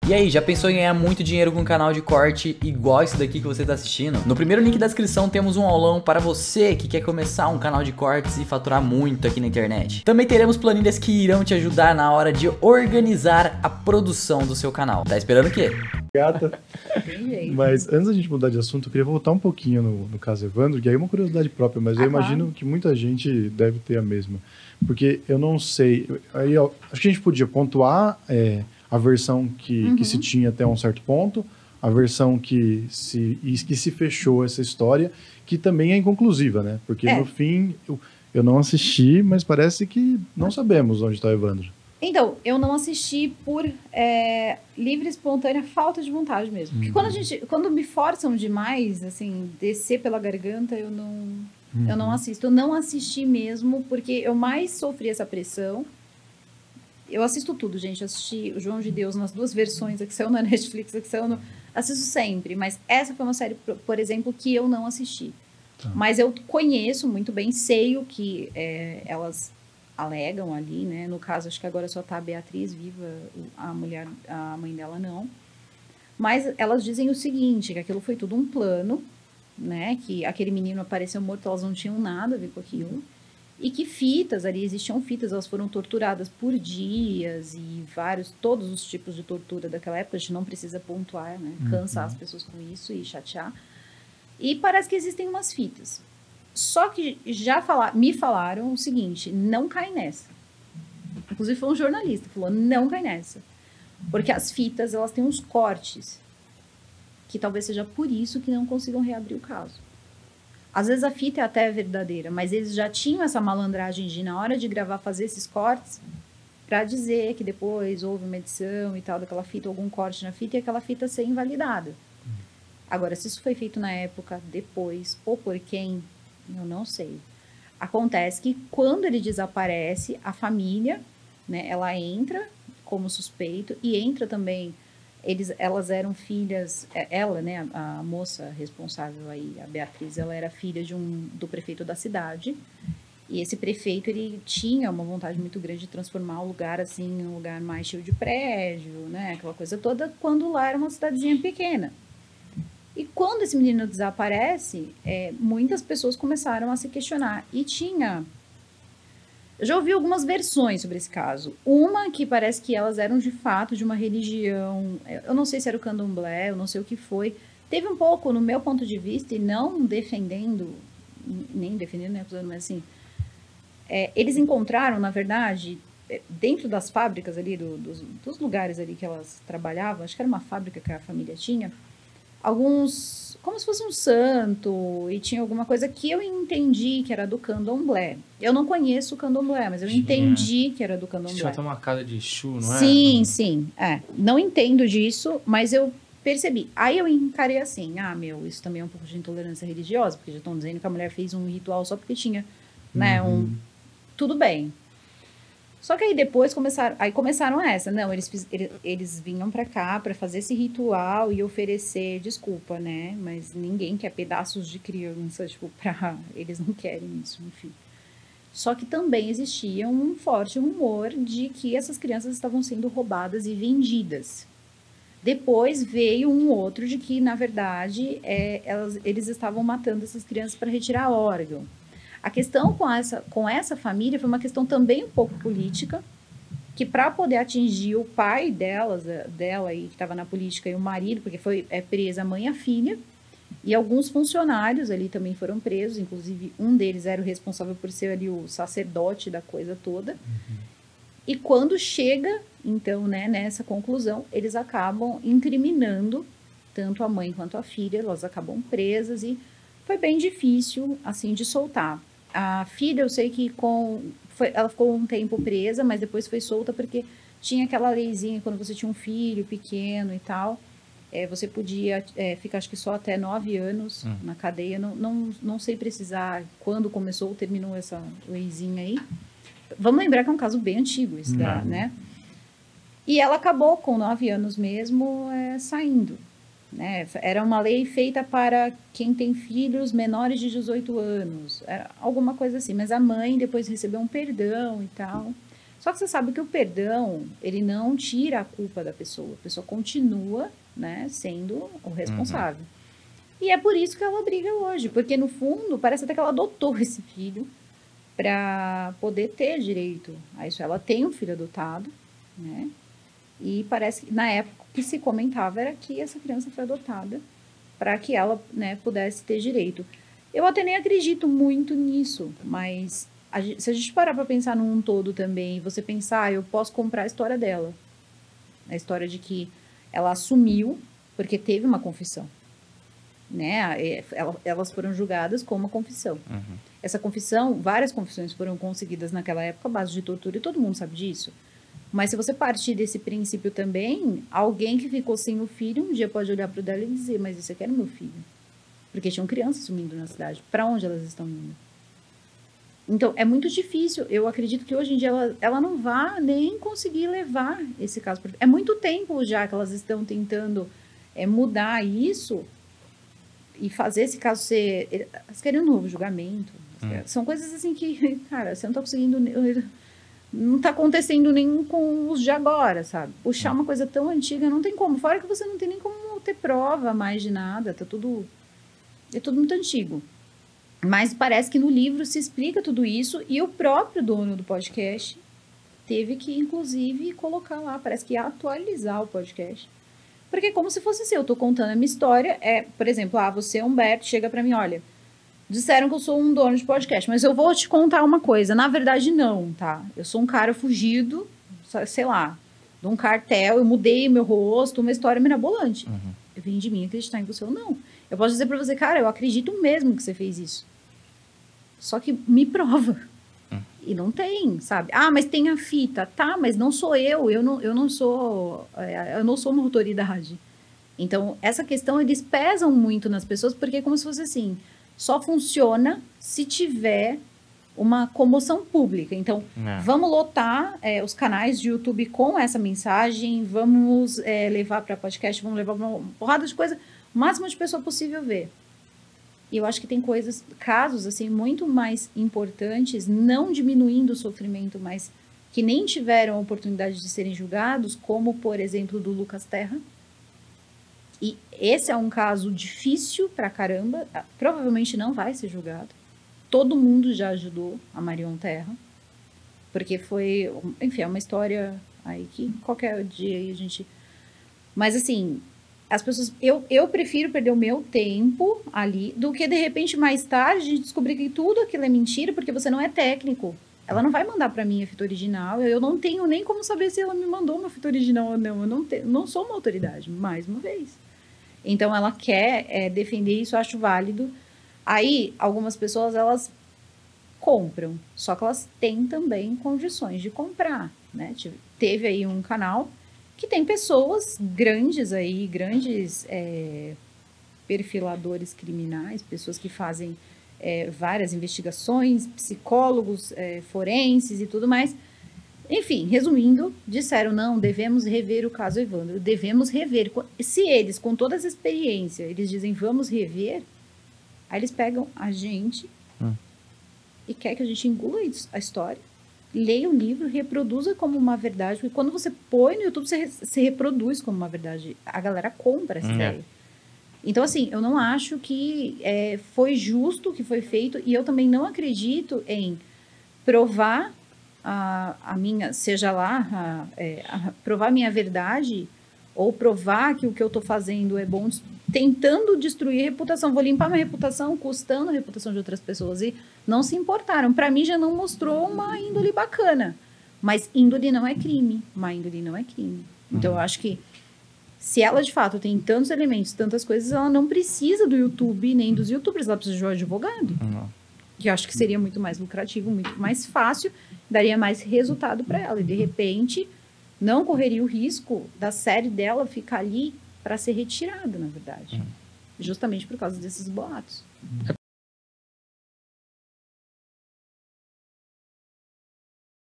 E aí, já pensou em ganhar muito dinheiro com um canal de corte igual esse daqui que você está assistindo? No primeiro link da descrição temos um aulão para você que quer começar um canal de cortes e faturar muito aqui na internet. Também teremos planilhas que irão te ajudar na hora de organizar a produção do seu canal. Tá esperando o quê? Gata. Mas antes da gente mudar de assunto, eu queria voltar um pouquinho no caso Evandro, que aí é uma curiosidade própria, mas eu imagino que muita gente deve ter a mesma. Porque eu não sei, aí acho que a gente podia pontuar a versão que se tinha até um certo ponto, a versão que se fechou essa história, que também é inconclusiva, né? Porque no fim, eu não assisti, mas parece que não sabemos onde está o Evandro. Então, eu não assisti por livre, espontânea falta de vontade mesmo. Porque quando me forçam demais, assim, descer pela garganta, eu não assisto. Eu não assisti mesmo, porque eu mais sofri essa pressão. Eu assisto tudo, gente. Eu assisti o João de Deus nas duas versões, a que saiu na Netflix, a que saiu no... Assisto sempre, mas essa foi uma série, por exemplo, que eu não assisti. Tá. Mas eu conheço muito bem, sei o que elas alegam ali, né? No caso, acho que agora só tá a Beatriz viva, a mãe dela não. Mas elas dizem o seguinte, que aquilo foi tudo um plano, né? Que aquele menino apareceu morto, elas não tinham nada a ver com aquilo. E que fitas, ali existiam fitas, elas foram torturadas por dias e todos os tipos de tortura daquela época, a gente não precisa pontuar, né? Cansar as pessoas com isso e chatear. E parece que existem umas fitas. Só que me falaram o seguinte, não cai nessa. Inclusive foi um jornalista que falou, não cai nessa. Porque as fitas, elas têm uns cortes, que talvez seja por isso que não consigam reabrir o caso. Às vezes a fita é até verdadeira, mas eles já tinham essa malandragem de, na hora de gravar, fazer esses cortes para dizer que depois houve uma edição e tal daquela fita, algum corte na fita e aquela fita ser invalidada. Agora, se isso foi feito na época, depois, ou por quem, eu não sei. Acontece que quando ele desaparece, a família, né, ela entra como suspeito e entra também... Elas eram filhas, ela, né, a moça responsável aí, a Beatriz, ela era filha do prefeito da cidade, e esse prefeito, ele tinha uma vontade muito grande de transformar o lugar, assim, um lugar mais cheio de prédio, né, aquela coisa toda, quando lá era uma cidadezinha pequena. E quando esse menino desaparece, muitas pessoas começaram a se questionar, e tinha... Eu já ouvi algumas versões sobre esse caso. Uma que parece que elas eram de fato de uma religião, eu não sei se era o candomblé, eu não sei o que foi. Teve um pouco, no meu ponto de vista, e não defendendo, nem defendendo, né, mas assim, eles encontraram, na verdade, dentro das fábricas ali, dos lugares ali que elas trabalhavam, acho que era uma fábrica que a família tinha, alguns, como se fosse um santo, e tinha alguma coisa que eu entendi que era do candomblé. Eu não conheço o candomblé, mas eu entendi que era do candomblé. Tinha até uma casa de Exu, não é? Sim, sim. Não entendo disso, mas eu percebi. Aí eu encarei assim, isso também é um pouco de intolerância religiosa, porque já estão dizendo que a mulher fez um ritual só porque tinha, né, tudo bem. Só que aí depois começaram essa. Não, eles vinham pra cá pra fazer esse ritual e oferecer desculpa, né? Mas ninguém quer pedaços de criança, tipo, eles não querem isso, enfim. Só que também existia um forte rumor de que essas crianças estavam sendo roubadas e vendidas. Depois veio um outro de que, na verdade, eles estavam matando essas crianças para retirar órgão. A questão com essa família foi uma questão também um pouco política, que para poder atingir o pai dela aí, que estava na política, e o marido, porque foi presa a mãe e a filha, e alguns funcionários ali também foram presos, inclusive um deles era o responsável por ser ali o sacerdote da coisa toda. E quando chega, então, né, nessa conclusão, eles acabam incriminando tanto a mãe quanto a filha, elas acabam presas e foi bem difícil, assim, de soltar. A filha, eu sei que ela ficou um tempo presa, mas depois foi solta porque tinha aquela leizinha, quando você tinha um filho pequeno e tal, você podia ficar, acho que só até 9 anos na cadeia. Não sei precisar quando começou ou terminou essa leizinha aí. Vamos lembrar que é um caso bem antigo, isso, né? E ela acabou com 9 anos mesmo saindo. Né? Era uma lei feita para quem tem filhos menores de 18 anos, era alguma coisa assim, mas a mãe depois recebeu um perdão e tal. Só que você sabe que o perdão, ele não tira a culpa da pessoa. A pessoa continua, né, sendo o responsável. E é por isso que ela briga hoje. Porque, no fundo, parece até que ela adotou esse filho para poder ter direito a isso. Ela tem um filho adotado, né? E parece que, na época, o que se comentava era que essa criança foi adotada para que ela, né, pudesse ter direito. Eu até nem acredito muito nisso, mas se a gente parar para pensar num todo também, você pensar, eu posso comprar a história dela. A história de que ela assumiu, porque teve uma confissão. Né? Elas foram julgadas com uma confissão. Essa confissão, várias confissões foram conseguidas naquela época à base de tortura, e todo mundo sabe disso. Mas se você partir desse princípio também, alguém que ficou sem o filho, um dia pode olhar para o dela e dizer, mas isso aqui era meu filho. Porque tinham crianças sumindo na cidade. Para onde elas estão indo? Então, é muito difícil. Eu acredito que hoje em dia ela não vai nem conseguir levar esse caso. É muito tempo já que elas estão tentando mudar isso e fazer esse caso ser... Elas querem um novo julgamento. São coisas assim que, cara, você não está conseguindo... Não está acontecendo nem com os de agora, sabe? Puxar uma coisa tão antiga não tem como. Fora que você não tem nem como ter prova mais de nada. É tudo muito antigo. Mas parece que no livro se explica tudo isso. E o próprio dono do podcast teve que, inclusive, colocar lá. Parece que atualizar o podcast. Porque é como se fosse assim, eu tô contando a minha história. Por exemplo, você, Humberto, chega pra mim, olha... Disseram que eu sou um dono de podcast, mas eu vou te contar uma coisa. Na verdade, não, tá? Eu sou um cara fugido, sei lá, de um cartel. Eu mudei meu rosto, uma história mirabolante. Eu vim de mim acreditar em você ou não. Eu posso dizer pra você, cara, eu acredito mesmo que você fez isso. Só que me prova. E não tem, sabe? Ah, mas tem a fita. Tá, mas não sou eu. Eu não sou uma autoridade. Então, essa questão, eles pesam muito nas pessoas, porque é como se fosse assim... Só funciona se tiver uma comoção pública. Então, vamos lotar os canais de YouTube com essa mensagem, vamos levar para podcast, vamos levar uma porrada de coisa, o máximo de pessoa possível ver. E eu acho que tem casos assim, muito mais importantes, não diminuindo o sofrimento, mas que nem tiveram a oportunidade de serem julgados, como, por exemplo, do Lucas Terra. E esse é um caso difícil pra caramba, provavelmente não vai ser julgado. Todo mundo já ajudou a Marion Terra, porque foi, enfim, é uma história aí que qualquer dia aí a gente... Mas assim, as pessoas... Eu prefiro perder o meu tempo ali, do que de repente mais tarde a gente descobrir que tudo aquilo é mentira, porque você não é técnico. Ela não vai mandar pra mim a fita original, eu não tenho nem como saber se ela me mandou uma fita original ou não. Eu não sou uma autoridade, mais uma vez. Então, ela quer defender isso, eu acho válido. Aí, algumas pessoas, elas compram. Só que elas têm também condições de comprar, né? Teve aí um canal que tem pessoas grandes aí, grandes perfiladores criminais, pessoas que fazem várias investigações, psicólogos, forenses e tudo mais. Enfim, resumindo, disseram, não, devemos rever o caso Evandro, devemos rever. Se eles, com toda essa experiência, eles dizem, vamos rever, aí eles pegam a gente e quer que a gente engula a história, leia o livro, reproduza como uma verdade, porque quando você põe no YouTube, você reproduz como uma verdade, a galera compra essa ideia. Então, assim, eu não acho que foi justo o que foi feito, e eu também não acredito em provar a minha, seja lá, provar a minha verdade, ou provar que o que eu estou fazendo é bom, tentando destruir a reputação. Vou limpar minha reputação, custando a reputação de outras pessoas. E não se importaram. Para mim, já não mostrou uma índole bacana. Mas índole não é crime. Má índole não é crime. Então, eu acho que se ela, de fato, tem tantos elementos, tantas coisas, ela não precisa do YouTube, nem dos YouTubers. Ela precisa de um advogado. Que eu acho que seria muito mais lucrativo, muito mais fácil, daria mais resultado para ela. E, de repente, não correria o risco da série dela ficar ali para ser retirada, na verdade. Justamente por causa desses boatos.